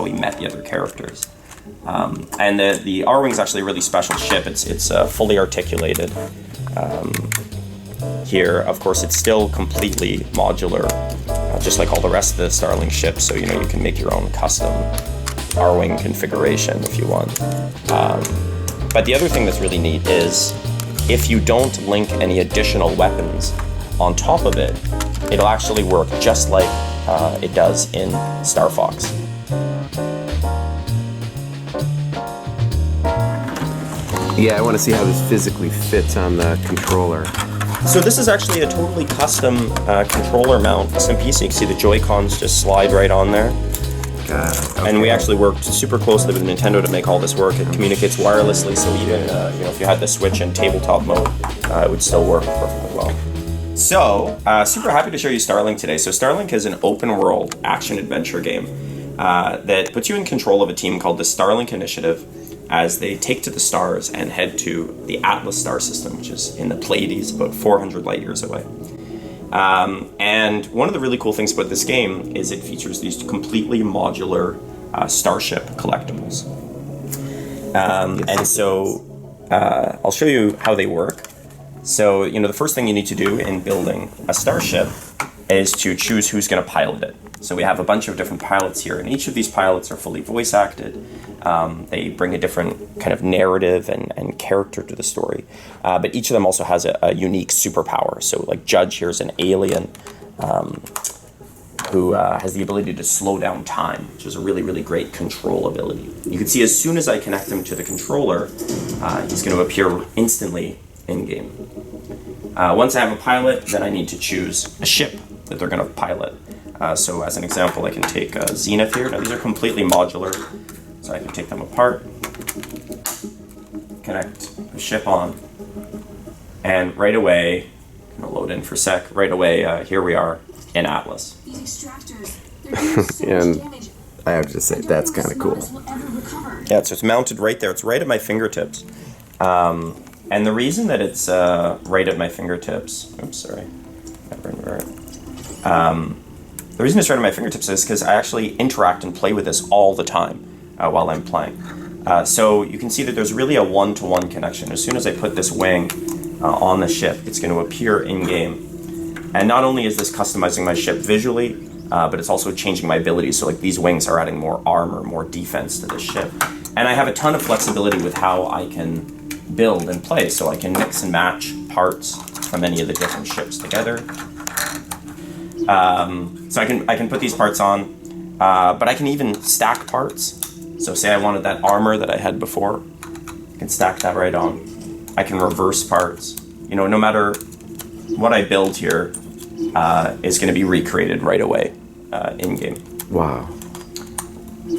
how he met the other characters. And the R-Wing's actually a really special ship. It's fully articulated. Here, of course, it's still completely modular, just like all the rest of the Starlink ships. So, you know, you can make your own custom R-Wing configuration if you want. But the other thing that's really neat is if you don't link any additional weapons on top of it, it'll actually work just like it does in Star Fox. Yeah, I want to see how this physically fits on the controller. So this is actually a totally custom controller mount. It's in PC. You can see the Joy-Cons just slide right on there. Okay. And we actually worked super closely with Nintendo to make all this work. It communicates wirelessly, so even you know, if you had the Switch in tabletop mode, it would still work perfectly well. So, super happy to show you Starlink today. So Starlink is an open-world action-adventure game that puts you in control of a team called the Starlink Initiative as they take to the stars and head to the Atlas star system, which is in the Pleiades, about 400 light years away. And one of the really cool things about this game is it features these completely modular starship collectibles. And so I'll show you how they work. So, you know, the first thing you need to do in building a starship is to choose who's going to pilot it. So we have a bunch of different pilots here, and each of these pilots are fully voice acted. They bring a different kind of narrative and character to the story. But each of them also has a unique superpower. So like Judge here is an alien who has the ability to slow down time, which is a really, really great control ability. You can see as soon as I connect him to the controller, he's going to appear instantly in-game. Once I have a pilot, then I need to choose a ship that they're going to pilot. So as an example, I can take Zenith here. Now these are completely modular, so I can take them apart, connect the ship on, and right away, I'm going to load in for a sec, right away, here we are in Atlas. These extractors, they're doing so much And damage. I have to say, that's kind of cool. Yeah, so it's mounted right there. It's right at my fingertips. And the reason that it's right at my fingertips, oops, sorry. The reason it's right at my fingertips is because I actually interact and play with this all the time while I'm playing. So you can see that there's really a one-to-one connection. As soon as I put this wing on the ship, it's going to appear in-game. And not only is this customizing my ship visually, but it's also changing my abilities. So like these wings are adding more armor, more defense to the ship. And I have a ton of flexibility with how I can build and play. So I can mix and match parts from any of the different ships together. So I can put these parts on, but I can even stack parts. So say I wanted that armor that I had before, I can stack that right on. I can reverse parts. You know, no matter what I build here is going to be recreated right away in-game. Wow.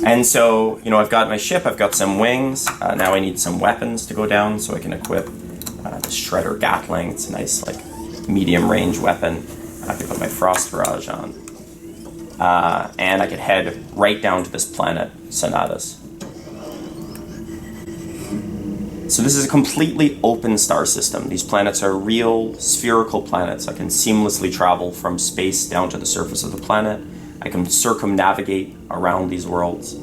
And so, you know, I've got my ship, I've got some wings. Now I need some weapons to go down so I can equip the Shredder Gatling. It's a nice, like, medium-range weapon. I could put my Frost Barrage on. And I could head right down to this planet, Sonatus. So this is a completely open star system. These planets are real spherical planets. I can seamlessly travel from space down to the surface of the planet. I can circumnavigate around these worlds.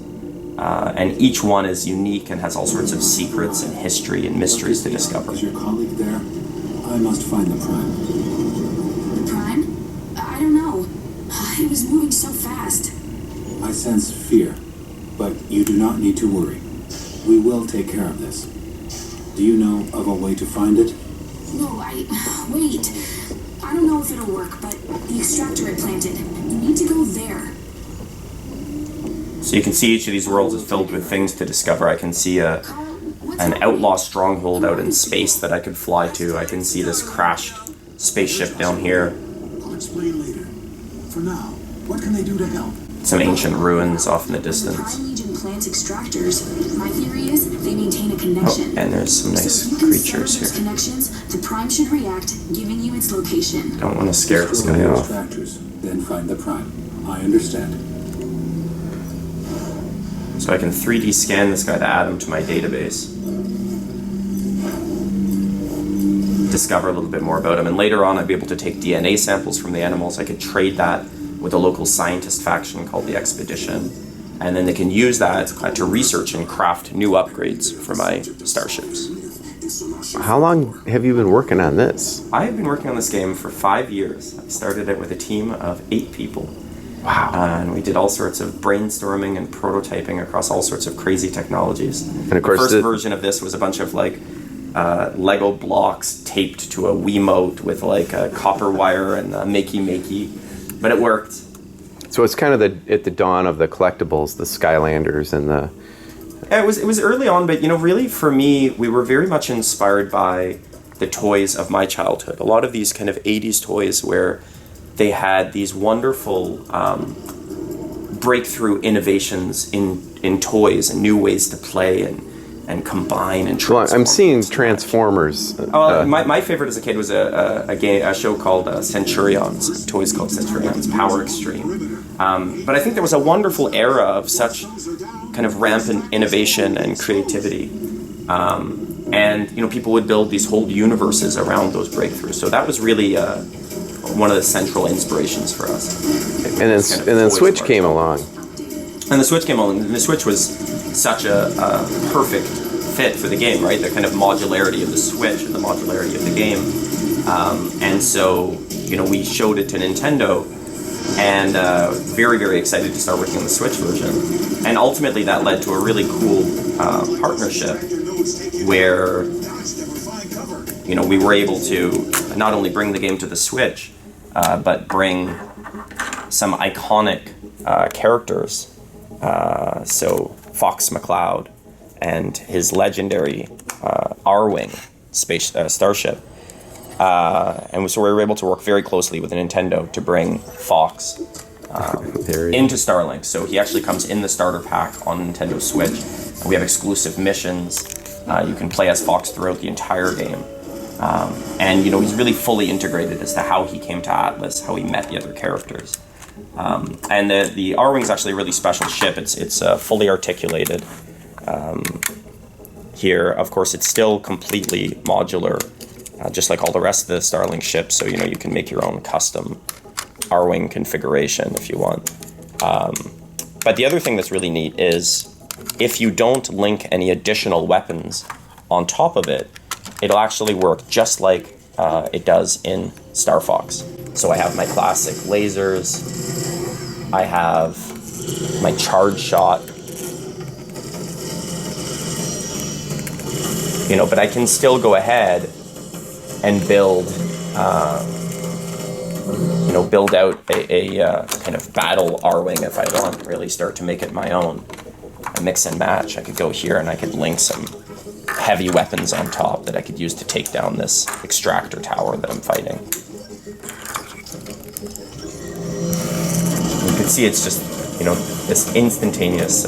And each one is unique and has all sorts of secrets and history and mysteries to discover. Is your colleague there? I must find the Prime. The Prime? I don't know. It was moving so fast. I sense fear, but you do not need to worry. We will take care of this. Do you know of a way to find it? No, wait. I don't know if it'll work, but the extractor it planted. You need to go there. So you can see each of these worlds is filled with things to discover. I can see an outlaw stronghold out in space that I could fly to. I can see this crashed spaceship down here. I'll explain later. For now, what can they do to help? Some ancient ruins off in the The distance. Prime Legion plants extractors. My theory is they maintain a connection. Oh, and there's some nice So if you can creatures sever those here. connections, the Prime should react, giving you its location. Don't want to scare this guy Destroy the off. extractors, then find the Prime. I understand. So I can 3D scan this guy to add him to my database. Discover a little bit more about him. And later on, I'd be able to take DNA samples from the animals. I could trade that with a local scientist faction called the Expedition. and then they can use that to research and craft new upgrades for my starships. How long have you been working on this? I have been working on this game for 5 years. I started it with a team of 8 people. Wow. And we did all sorts of brainstorming and prototyping across all sorts of crazy technologies. And of course, the first version of this was a bunch of like Lego blocks taped to a Wiimote with like a copper wire and a makey, but it worked. So it's kind of at the dawn of the collectibles, the Skylanders and the... It was early on, but really for me, we were very much inspired by the toys of my childhood. A lot of these kind of 80s toys where they had these wonderful breakthrough innovations in toys and new ways to play and combine and transform. Well, I'm seeing Transformers. My favorite as a kid was a show called Centurions, toys called Centurions, Power Extreme. But I think there was a wonderful era of such kind of rampant innovation and creativity. And people would build these whole universes around those breakthroughs. So that was really one of the central inspirations for us. And then Switch came along. And the Switch came along, and the Switch was such a perfect fit for the game, right? The kind of modularity of the Switch and the modularity of the game. And so, we showed it to Nintendo, and very, very excited to start working on the Switch version. And ultimately that led to a really cool partnership where, we were able to not only bring the game to the Switch, but bring some iconic characters. So Fox McCloud and his legendary R-Wing starship. And so we were able to work very closely with Nintendo to bring Fox into Starlink. So he actually comes in the starter pack on Nintendo Switch. We have exclusive missions. You can play as Fox throughout the entire game. And he's really fully integrated as to how he came to Atlas, how he met the other characters. And the R-Wing is actually a really special ship. It's fully articulated. Here, of course, it's still completely modular, just like all the rest of the Starlink ships. So you can make your own custom R-Wing configuration if you want. But the other thing that's really neat is if you don't link any additional weapons on top of it, it'll actually work just like it does in Star Fox. So I have my classic lasers, I have my charge shot, but I can still go ahead and build out a kind of battle R-Wing if I want, really start to make it my own. I mix and match. I could go here and I could link some heavy weapons on top that I could use to take down this extractor tower that I'm fighting. You can see it's just, this instantaneous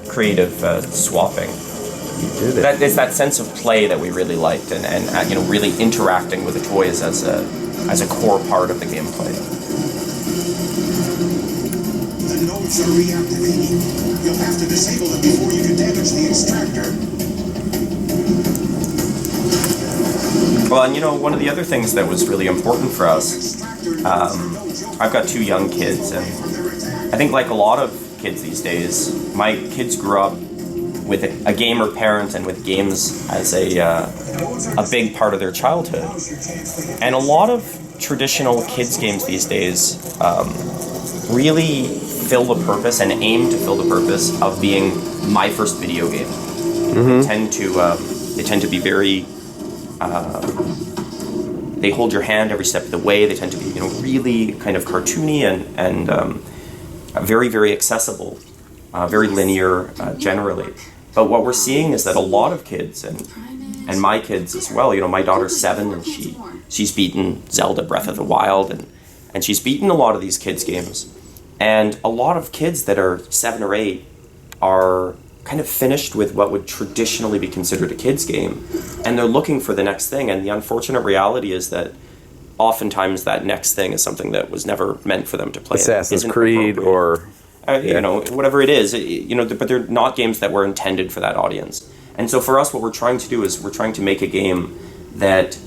creative swapping. You did it. It's that sense of play that we really liked and really interacting with the toys as a core part of the gameplay. The nodes are reactivating. You'll have to disable them before you can damage the extractor. Well, and one of the other things that was really important for us, I've got 2 young kids, and I think like a lot of kids these days, my kids grew up with a gamer parent and with games as a big part of their childhood. And a lot of traditional kids games these days really fill the purpose and aim to fill the purpose of being my first video game. They tend to be very they hold your hand every step of the way. They tend to be really kind of cartoony and very, very accessible, very linear generally. But what we're seeing is that a lot of kids and my kids as well, my daughter's 7 and she's beaten Zelda Breath of the Wild and she's beaten a lot of these kids games. And a lot of kids that are 7 or 8 are kind of finished with what would traditionally be considered a kids game, and they're looking for the next thing. And the unfortunate reality is that oftentimes that next thing is something that was never meant for them to play. Assassin's Creed or whatever it is, but they're not games that were intended for that audience. And so for us, what we're trying to do is we're trying to make a game that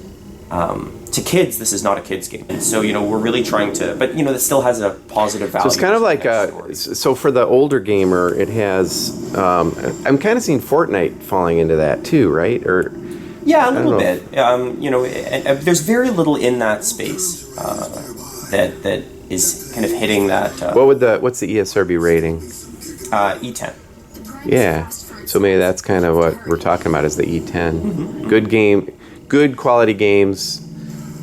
to kids, this is not a kids game. And so, we're really trying to, but, it still has a positive value. So it's kind of like so for the older gamer, it has, I'm kind of seeing Fortnite falling into that too, right? Or yeah, a little bit. There's very little in that space that is kind of hitting that. What's the ESRB rating? E10. Yeah. So maybe that's kind of what we're talking about is the E10. Good game, good quality games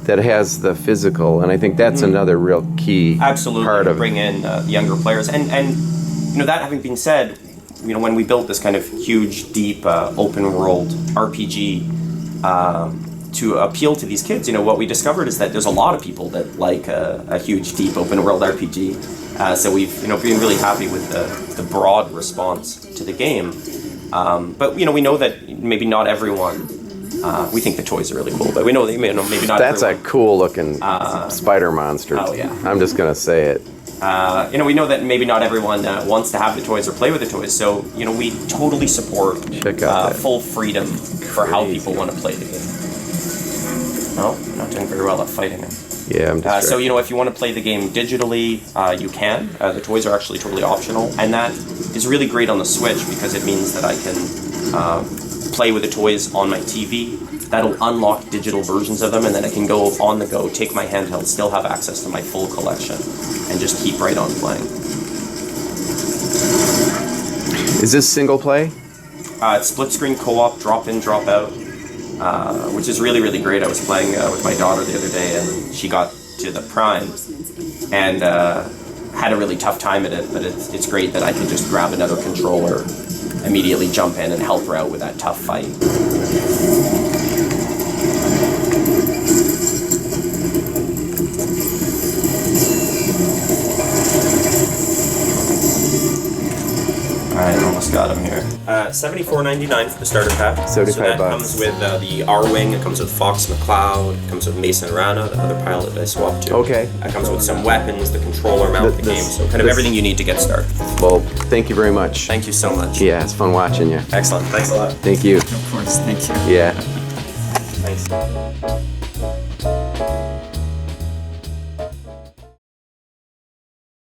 that has the physical, and I think that's another real key Absolutely, part of bring in younger players. And that having been said, when we built this kind of huge, deep, open world RPG to appeal to these kids, what we discovered is that there's a lot of people that like a huge, deep, open world RPG. So we've been really happy with the broad response to the game. But we know that maybe not everyone. We think the toys are really cool, but we know that maybe not. That's everyone. a cool looking spider monster. Oh yeah. I'm just gonna say it. We know that maybe not everyone wants to have the toys or play with the toys, so we totally support full freedom for how people want to play the game. No, I'm not doing very well at fighting him. Yeah, I'm distracted. So if you want to play the game digitally, you can. The toys are actually totally optional, and that is really great on the Switch because it means that I can play with the toys on my TV. That'll unlock digital versions of them, and then I can go on the go, take my handheld, still have access to my full collection, and just keep right on playing. Is this single play? It's split screen co-op, drop in, drop out, which is really, really great. I was playing with my daughter the other day, and she got to the Prime, and had a really tough time at it, but it's great that I can just grab another controller, immediately jump in and help her out with that tough fight. Alright, almost got him here. $74.99 for the starter pack. 75 so that bucks. comes with the R-Wing, it comes with Fox McCloud, it comes with Mason Rana, the other pilot that I swapped to. Okay. It comes with some weapons, the controller mount, the game, so kind of everything you need to get started. Well, thank you very much. Thank you so much. Yeah, it's fun watching you. Excellent, thanks a lot. Thank you. Of course, thank you. Yeah. Thanks.